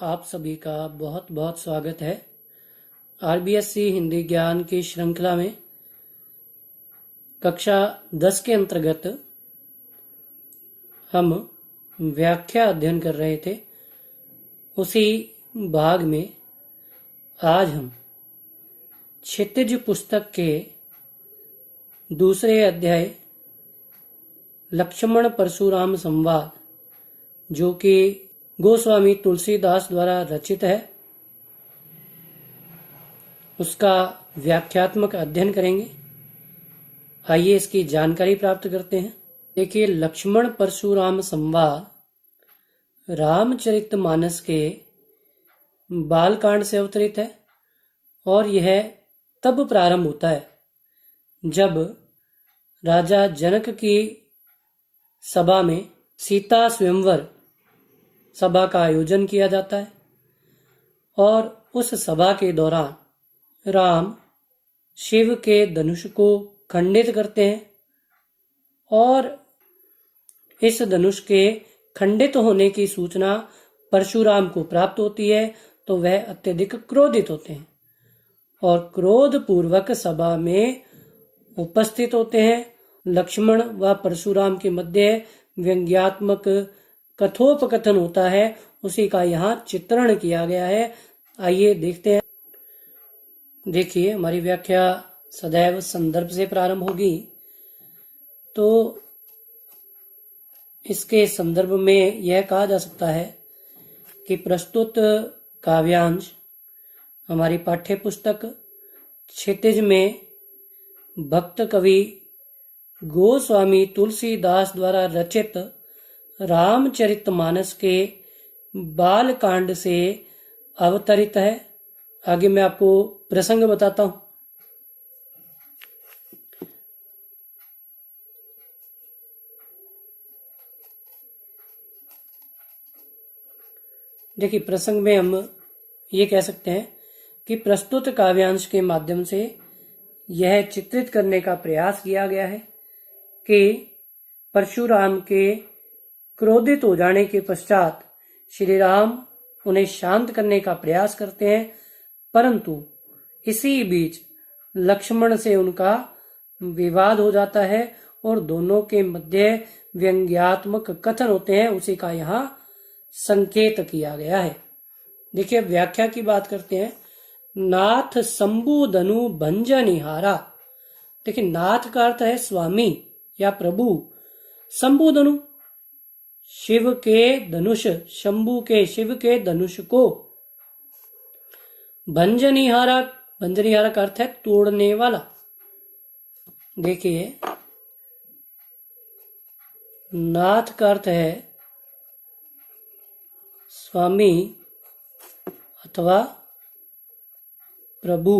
आप सभी का बहुत बहुत स्वागत है। आरबीएससी हिंदी ज्ञान की श्रृंखला में कक्षा 10 के अंतर्गत हम व्याख्या अध्ययन कर रहे थे। उसी भाग में आज हम क्षितिज पुस्तक के दूसरे अध्याय लक्ष्मण परशुराम संवाद, जो कि गोस्वामी तुलसीदास द्वारा रचित है, उसका व्याख्यात्मक अध्ययन करेंगे। आइए इसकी जानकारी प्राप्त करते हैं। देखिए, लक्ष्मण परशुराम संवाद रामचरितमानस के बालकांड से अवतरित है और यह तब प्रारंभ होता है जब राजा जनक की सभा में सीता स्वयंवर सभा का आयोजन किया जाता है और उस सभा के दौरान राम शिव के धनुष को खंडित करते हैं और इस धनुष के खंडित होने की सूचना परशुराम को प्राप्त होती है, तो वह अत्यधिक क्रोधित होते हैं और क्रोध पूर्वक सभा में उपस्थित होते हैं। लक्ष्मण व परशुराम के मध्य व्यंग्यात्मक कथोपकथन होता है, उसी का यहाँ चित्रण किया गया है। आइए देखते हैं। देखिए, हमारी व्याख्या सदैव संदर्भ से प्रारंभ होगी, तो इसके संदर्भ में यह कहा जा सकता है कि प्रस्तुत काव्यांश हमारी पाठ्य पुस्तक क्षितिज में भक्त कवि गोस्वामी तुलसीदास द्वारा रचित रामचरितमानस के बालकांड से अवतरित है। आगे मैं आपको प्रसंग बताता हूं। देखिए, प्रसंग में हम ये कह सकते हैं कि प्रस्तुत काव्यांश के माध्यम से यह चित्रित करने का प्रयास किया गया है कि परशुराम के क्रोधित हो जाने के पश्चात श्री राम उन्हें शांत करने का प्रयास करते हैं, परंतु इसी बीच लक्ष्मण से उनका विवाद हो जाता है और दोनों के मध्य व्यंग्यात्मक कथन होते हैं। उसी का यहाँ संकेत किया गया है। देखिए, व्याख्या की बात करते हैं। नाथ शंभु धनु भंजनिहारा। देखिए, नाथ का अर्थ है स्वामी या प्रभु। शंभु धनु शिव के धनुष, शंभु के शिव के धनुष को। भंजनिहारा, भंजनिहारा का अर्थ है तोड़ने वाला। देखिए, नाथ का अर्थ है स्वामी अथवा प्रभु।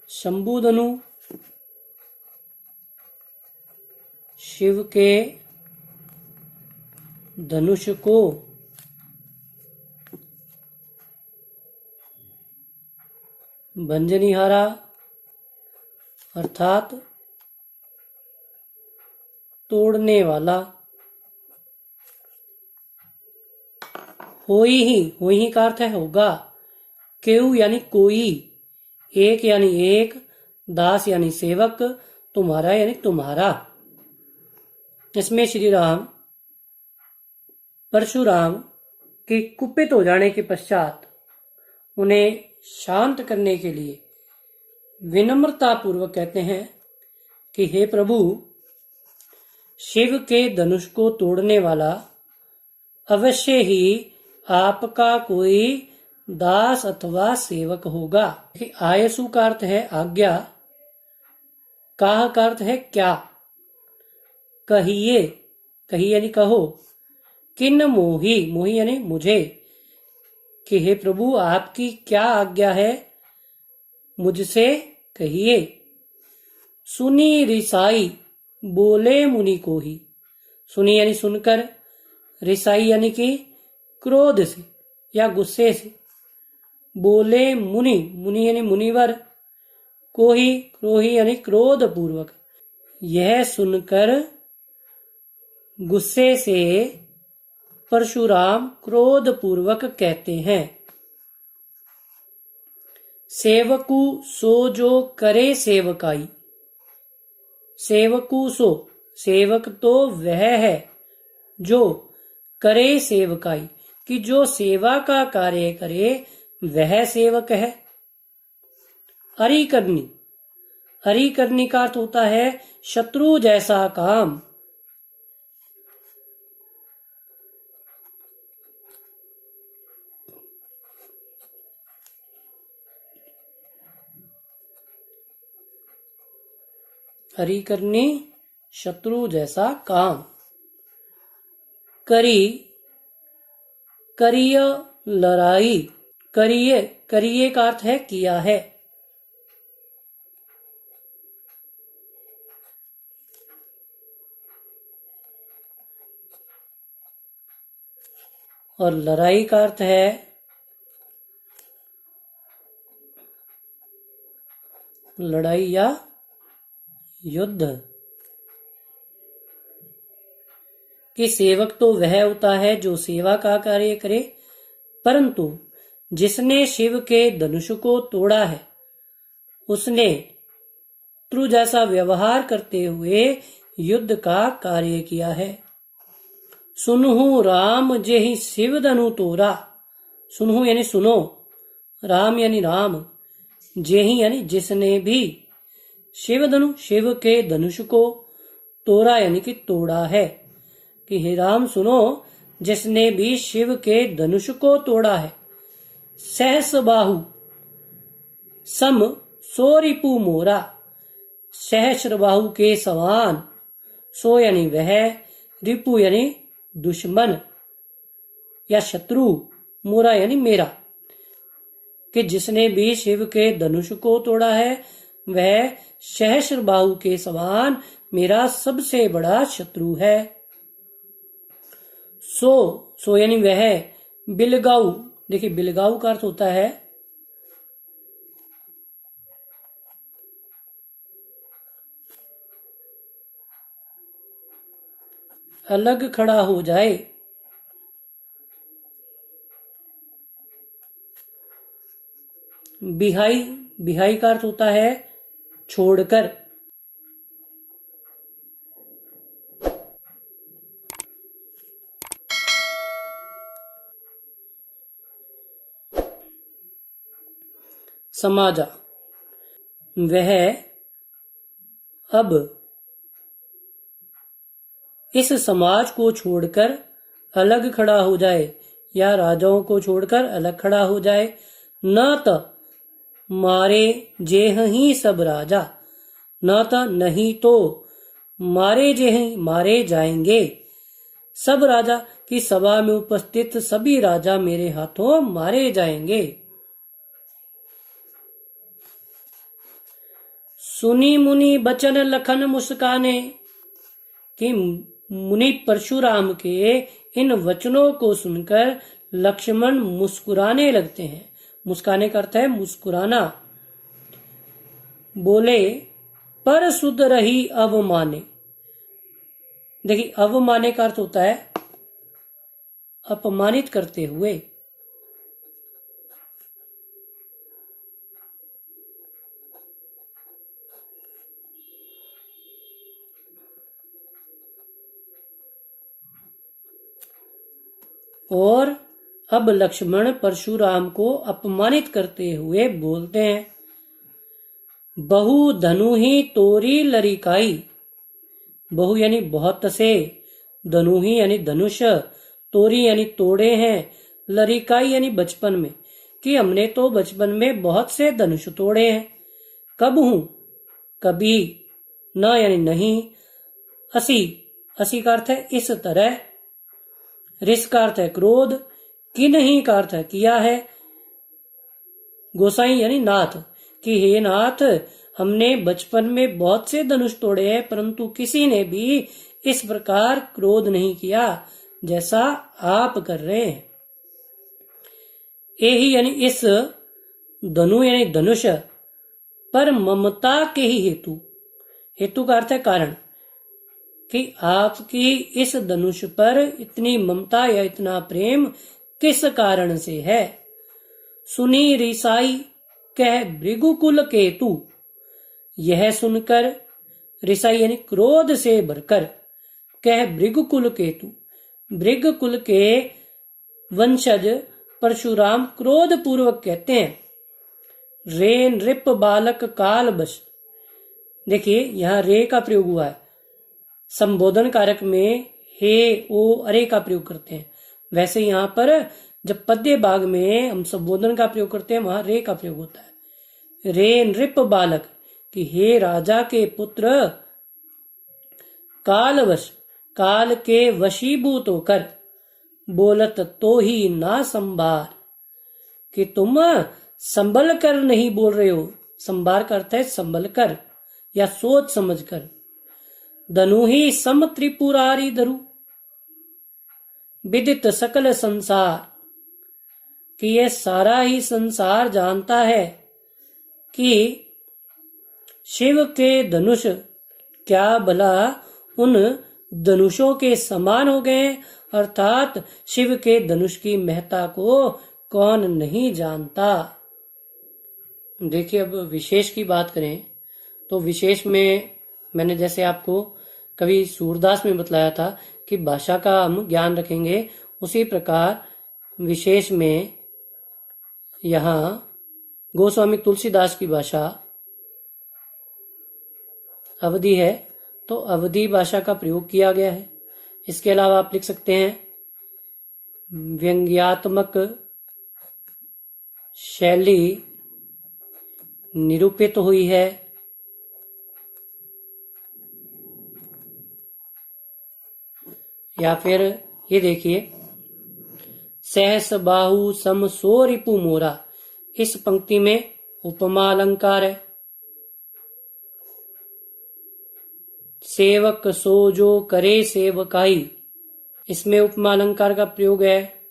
शंभुधनु शिव के धनुष को। भंजनिहारा अर्थात तोड़ने वाला। होई का अर्थ है होगा। केहू यानी कोई, एक यानी एक, दास यानी सेवक, तुम्हारा यानी तुम्हारा। इसमें श्री राम परशुराम के कुपित हो जाने के पश्चात उन्हें शांत करने के लिए विनम्रता पूर्वक कहते हैं कि हे प्रभु, शिव के धनुष को तोड़ने वाला अवश्य ही आपका कोई दास अथवा सेवक होगा। आयसु का अर्थ है आज्ञा, काह का अर्थ है क्या। कहिए, कही यानी कहो। किन मोही, मोही यानी मुझे, कि हे प्रभु आपकी क्या आज्ञा है, मुझसे कहिए। सुनी रिसाई, बोले मुनि को ही। सुनी यानी सुनकर, रिसाई यानी कि क्रोध से या गुस्से से। बोले मुनि, मुनि यानी मुनिवर, कोही, क्रोही यानी क्रोध पूर्वक। यह सुनकर गुस्से से परशुराम क्रोध पूर्वक कहते हैं, सेवकु सो जो करे सेवकाई। सेवकु सो, सेवक तो वह है जो करे सेवकाई, कि जो सेवा का कार्य करे वह सेवक है। अरि करनी, अरि करनी का अर्थ होता है शत्रु जैसा काम। अरि करनी, शत्रु जैसा काम। करी, करिय लड़ाई, करिए, करिए का अर्थ है किया है। और लड़ाई का अर्थ है लड़ाई या युद्ध। कि सेवक तो वह होता है जो सेवा का कार्य करे, परंतु जिसने शिव के धनुष को तोड़ा है उसने शत्रु जैसा व्यवहार करते हुए युद्ध का कार्य किया है। सुनहु राम जेहि शिव धनु तोरा। सुनहु यानी सुनो, राम यानी राम, जेहि यानी जिसने भी, शिव धनु शिव के धनुष को तोड़ा यानी कि तोड़ा है। कि हे राम सुनो, जिसने भी शिव के धनुष को तोड़ा है। सहस बाहु सम सो रिपु मोरा। सहस्र बाहु के समान, सो यानी वह, रिपु यानी दुश्मन या शत्रु, मोरा यानी मेरा। कि जिसने भी शिव के धनुष को तोड़ा है वह सहस्र बाहु के समान मेरा सबसे बड़ा शत्रु है। सो, सो यानी वह, बिलगाऊ, देखिए बिलगाऊ का अर्थ होता है अलग खड़ा हो जाए। बिहाई, बिहाई का अर्थ होता है छोड़कर। समाजा, वह अब इस समाज को छोड़कर अलग खड़ा हो जाए, या राजाओं को छोड़कर अलग खड़ा हो जाए। न त मारे जेह ही सब राजा, न त नहीं तो मारे जेह मारे जाएंगे सब राजा, की सभा में उपस्थित सभी राजा मेरे हाथों मारे जाएंगे। सुनी मुनि बचन लखन मुस्काने। कि मुनि परशुराम के इन वचनों को सुनकर लक्ष्मण मुस्कुराने लगते हैं। मुस्काने का अर्थ है मुस्कुराना। बोले पर सुध रही अवमाने। देखिए अवमाने का अर्थ होता है अपमानित करते हुए। और अब लक्ष्मण परशुराम को अपमानित करते हुए बोलते हैं, बहु धनु ही तोरी लरिकाई। बहु यानी बहुत से, धनु ही यानी धनुष, तोरी यानी तोड़े हैं, लरिकाई यानी बचपन में। कि हमने तो बचपन में बहुत से धनुष तोड़े हैं। कब हूं, कभी, न यानी नहीं, असी, असी का अर्थ है इस तरह, रिस का अर्थ है क्रोध, कि नहीं का अर्थ है किया है, गोसाई यानी नाथ। कि हे नाथ, हमने बचपन में बहुत से धनुष तोड़े हैं, परंतु किसी ने भी इस प्रकार क्रोध नहीं किया जैसा आप कर रहे हैं। यही यानी इस, धनु यानी धनुष, पर ममता के ही हेतु, हेतु का अर्थ है कारण। कि आपकी इस धनुष पर इतनी ममता या इतना प्रेम किस कारण से है। सुनी रिसाई कह भृगुकुल केतु। यह सुनकर, रिसाई यानी क्रोध से भरकर, कह भृगुकुल केतु, भृगुकुल के वंशज परशुराम क्रोध पूर्वक कहते हैं, रे नृप बालक काल बस। देखिए यहाँ रे का प्रयोग हुआ है, संबोधन कारक में हे ओ अरे का प्रयोग करते हैं। वैसे यहाँ पर जब पद्य भाग में हम संबोधन का प्रयोग करते हैं वहां रे का प्रयोग होता है। रे नृप बालक, कि हे राजा के पुत्र, कालवश, काल के वशीभूत होकर, बोलत तो ही ना संभार, कि तुम संभल कर नहीं बोल रहे हो। संभार का अर्थ है संभल कर या सोच समझ कर। धनु ही सम त्रिपुरारी धरु, विदित सकल संसार, कि यह सारा ही संसार जानता है कि शिव के धनुष क्या भला उन धनुषों के समान हो गए, अर्थात शिव के धनुष की महत्ता को कौन नहीं जानता। देखिए अब विशेष की बात करें तो विशेष में मैंने जैसे आपको कवि सूरदास में बतलाया था कि भाषा का हम ज्ञान रखेंगे, उसी प्रकार विशेष में यहाँ गोस्वामी तुलसीदास की भाषा अवधि है तो अवधि भाषा का प्रयोग किया गया है। इसके अलावा आप लिख सकते हैं व्यंग्यात्मक शैली निरूपित हुई है, या फिर ये देखिए सहस बाहु सम सो रिपु मोरा, इस पंक्ति में उपमा अलंकार है। सेवक सो जो करे सेवकाई, इसमें उपमा अलंकार का प्रयोग है।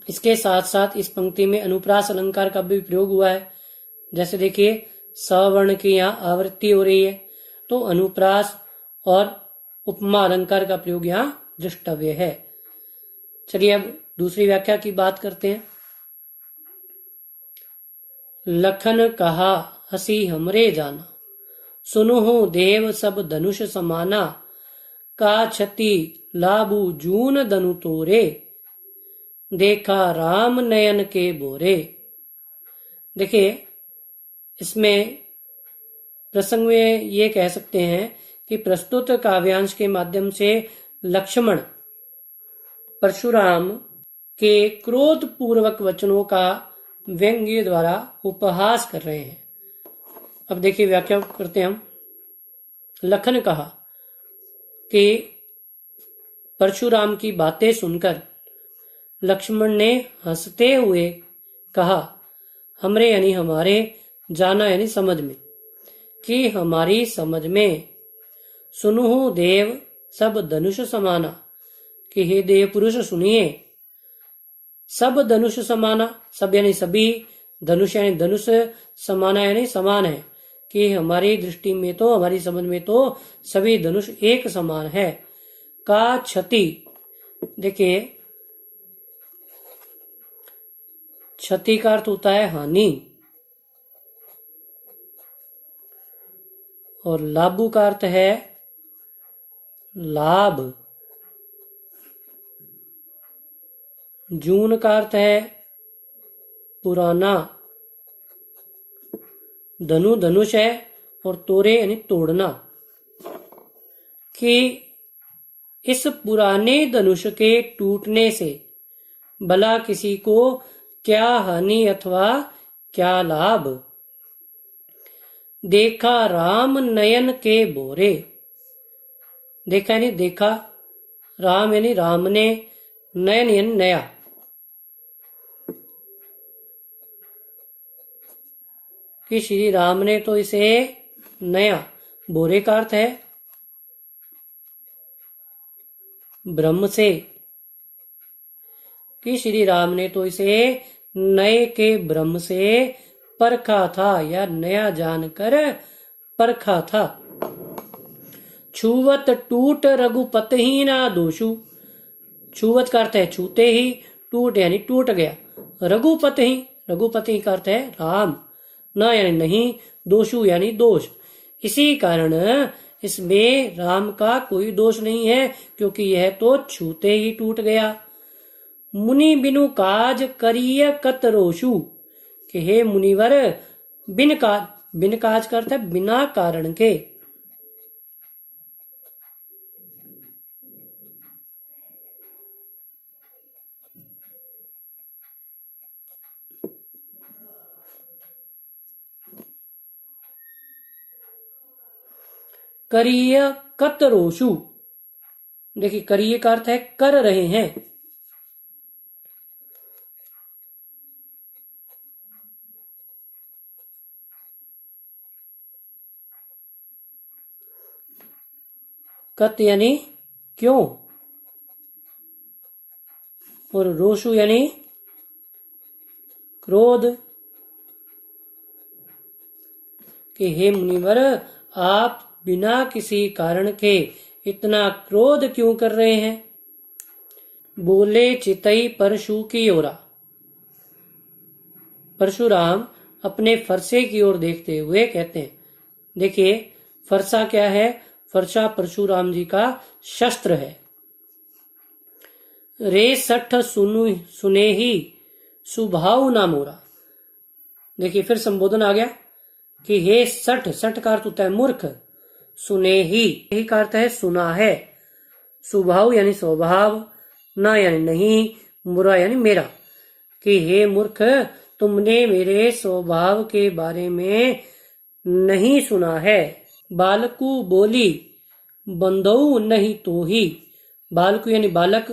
इसके साथ साथ इस पंक्ति में अनुप्रास अलंकार का भी प्रयोग हुआ है। जैसे देखिए सवर्ण की यहाँ आवृत्ति हो रही है तो अनुप्रास और उपमा अलंकार का प्रयोग यहाँ दृष्टव्य है। चलिए अब दूसरी व्याख्या की बात करते हैं। लखन कहा हसी हमरे जाना, सुनुहु देव सब धनुष समाना, का क्षति लाभु जून धनु तोरे, देखा राम नयन के बोरे। देखिए इसमें प्रसंग में ये कह सकते हैं कि प्रस्तुत काव्यांश के माध्यम से लक्ष्मण परशुराम के क्रोध पूर्वक वचनों का व्यंग्य द्वारा उपहास कर रहे हैं। अब देखिए व्याख्या करते हैं हम। लखन कहा कि परशुराम की बातें सुनकर लक्ष्मण ने हंसते हुए कहा, हमरे यानी हमारे, जाना यानी समझ में, कि हमारी समझ में, सुनुहु देव सब धनुष समाना, कि हे देव पुरुष सुनिए, सब धनुष समाना, सब यानी सभी, धनुष यानी धनुष, समाना यानी समान है, कि हमारी दृष्टि में तो, हमारी समझ में तो सभी धनुष एक समान है। का क्षति, देखिए क्षति का अर्थ होता है हानि, और लाभु का अर्थ है लाभ, जून का अर्थ है पुराना, धनु धनुष है और तोरे यानी तोड़ना, कि इस पुराने धनुष के टूटने से भला किसी को क्या हानि अथवा क्या लाभ। देखा राम नयन के बोरे, देखा यानी देखा, राम यानी राम ने, नयन यानी नया, कि श्री राम ने तो इसे नया, बोरे का अर्थ है ब्रह्म से, कि श्री राम ने तो इसे नए के ब्रह्म से परखा था या नया जानकर परखा था। छुवत टूट रघुपत ही ना दोषु। छुवत का अर्थ है छूते ही, टूट यानी टूट गया, रघुपति का अर्थ है राम, न यानी नहीं, दोषु यानी दोष। इसी कारण इसमें राम का कोई दोष नहीं है, क्योंकि यह तो छूते ही टूट गया। मुनि बिनु काज करिय कत रोषु, कि हे मुनिवर बिन काज का अर्थ है बिना कारण के। करिय कत रोषु, देखिए करिय का अर्थ है कर रहे हैं। कत यानी क्यों, और रोषु यानी क्रोध, कि हे मुनिवर आप बिना किसी कारण के इतना क्रोध क्यों कर रहे हैं। बोले चितई परशु की ओरा, परशुराम अपने फरसे की ओर देखते हुए कहते हैं। देखिए फरसा क्या है, फरसा परशुराम जी का शस्त्र है। रे सठ सुने ही सुभाव ना मोरा, देखिए फिर संबोधन आ गया कि हे सठ, सठ का अर्थ होता है मूर्ख, सुने ही का अर्थ है सुना है, सुभाव यानी स्वभाव, ना यानी नहीं, मुरा यानी मेरा, कि हे मूर्ख तुमने मेरे स्वभाव के बारे में नहीं सुना है। बालकु बोली बंधु नहीं तो ही, बालकु यानी बालक,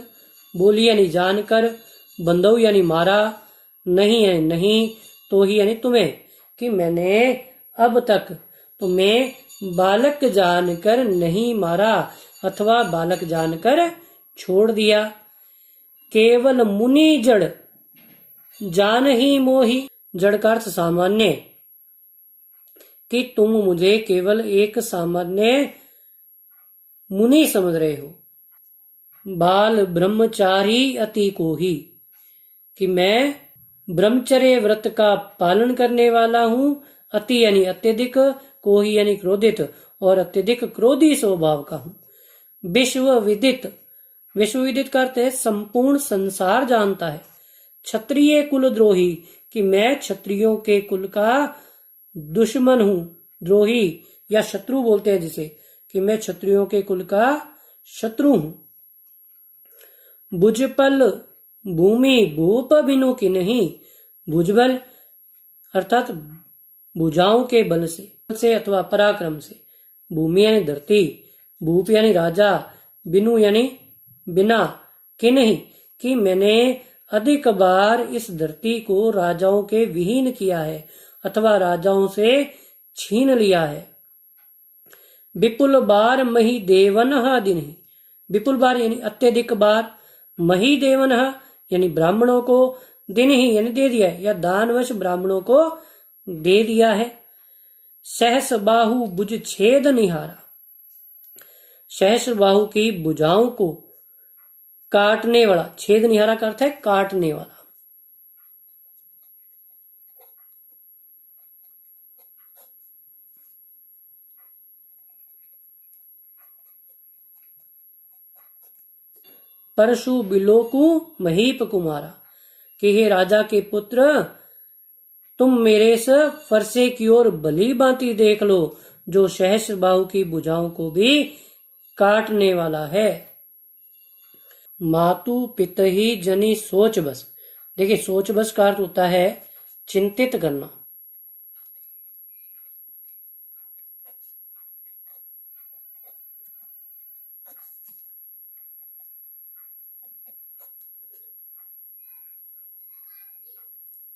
बोली यानी जानकर, बंधु यानी मारा, नहीं यानी नहीं, तो ही यानी तुम्हें, कि मैंने अब तक तुम्हें बालक जानकर नहीं मारा अथवा बालक जानकर छोड़ दिया। केवल मुनि जड़ जान ही मोही, जड़ का अर्थ सामान्य, कि तुम मुझे केवल एक सामान्य मुनि समझ रहे हो। बाल ब्रह्मचारी अति को ही, कि मैं ब्रह्मचर्य व्रत का पालन करने वाला हूँ। अति यानी अत्यधिक, को ही यानी क्रोधित, और अत्यधिक क्रोधी स्वभाव का हूँ। विश्व विदित, विश्व विदित का अर्थ है संपूर्ण संसार जानता है। क्षत्रिय कुल द्रोही, कि मैं क्षत्रियों के कुल का दुश्मन हूँ, द्रोही या शत्रु बोलते हैं जिसे, कि मैं क्षत्रियों के कुल का शत्रु हूँ। भुजपल भूमि भूप बिनु की नहीं, भुजबल अर्थात भुजाओं के बल से अथवा पराक्रम से, भूमि यानी धरती, भूप यानी राजा, बिनु यानी बिना, कि नहीं, कि मैंने अधिक बार इस धरती को राजाओं के विहीन किया है अथवा राजाओं से छीन लिया है। विपुल बार मही देवन दिन ही, विपुल बार यानी अत्यधिक बार, मही देवन यानी ब्राह्मणों को, दिन ही यानी दे दिया है, या दानवश ब्राह्मणों को दे दिया है। सहस बाहु भुज छेद निहारा, सहस्र बाहु की भुजाओं को काटने वाला, छेद निहारा का अर्थ है काटने वाला। परशु बिलोकु महीप कुमारा, कि हे राजा के पुत्र तुम मेरे इस फरसे की ओर भली भांति देख लो, जो सहस्र बाहु की भुजाओं को भी काटने वाला है। मातु पित ही जनी सोच बस, देखिए सोच बस का अर्थ होता है चिंतित करना।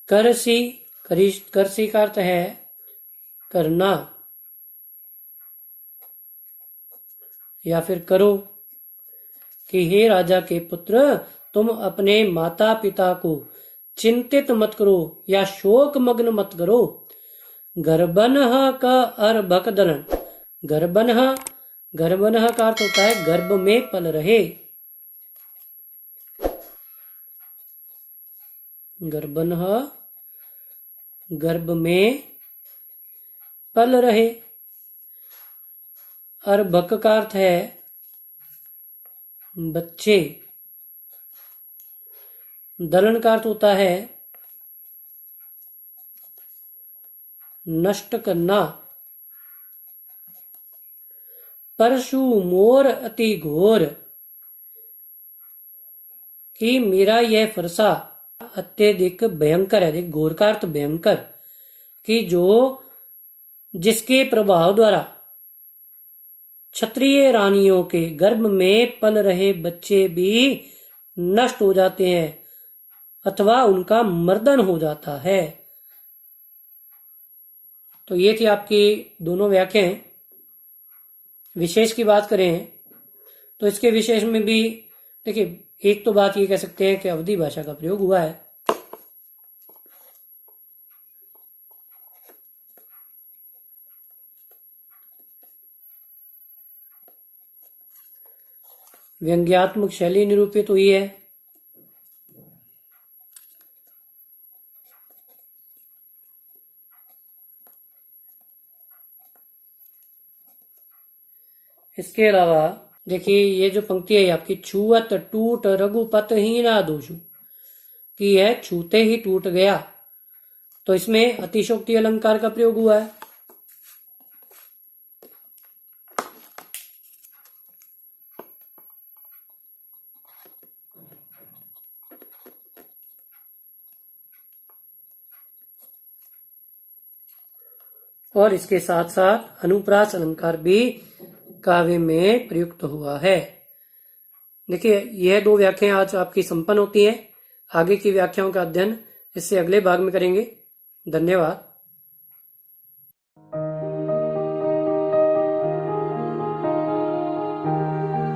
करसी, करसी का अर्थ है करना या फिर करो, कि हे राजा के पुत्र तुम अपने माता पिता को चिंतित मत करो या शोक मग्न मत करो। गर्भन का अर्भक दलन, गर्भन गर्भनः का अर्थ होता है गर्भ में पल रहे। गर्भनः गर्भ में पल रहे। अर्भक का अर्थ है बच्चे। दलन का अर्थ होता है नष्ट करना। परशु मोर अति घोर, कि मेरा यह फरसा अत्यधिक भयंकर है। देख, घोर का अर्थ भयंकर, कि जो जिसके प्रभाव द्वारा क्षत्रिय रानियों के गर्भ में पल रहे बच्चे भी नष्ट हो जाते हैं अथवा उनका मर्दन हो जाता है। तो ये थी आपकी दोनों व्याख्याएं। विशेष की बात करें तो इसके विशेष में भी देखिए, एक तो बात ये कह सकते हैं कि अवधी भाषा का प्रयोग हुआ है। व्यंग्यात्मक शैली निरूपित हुई है। इसके अलावा देखिए, ये जो पंक्ति है आपकी, छुअत टूट रघुपत ही ना दोषु, कि यह छूते ही टूट गया। तो इसमें अतिशोक्ति अलंकार का प्रयोग हुआ है। और इसके साथ साथ अनुप्रास अलंकार भी काव्य में प्रयुक्त हुआ है। देखिए, यह दो व्याख्याएं आज आपकी संपन्न होती हैं। आगे की व्याख्याओं का अध्ययन इससे अगले भाग में करेंगे। धन्यवाद।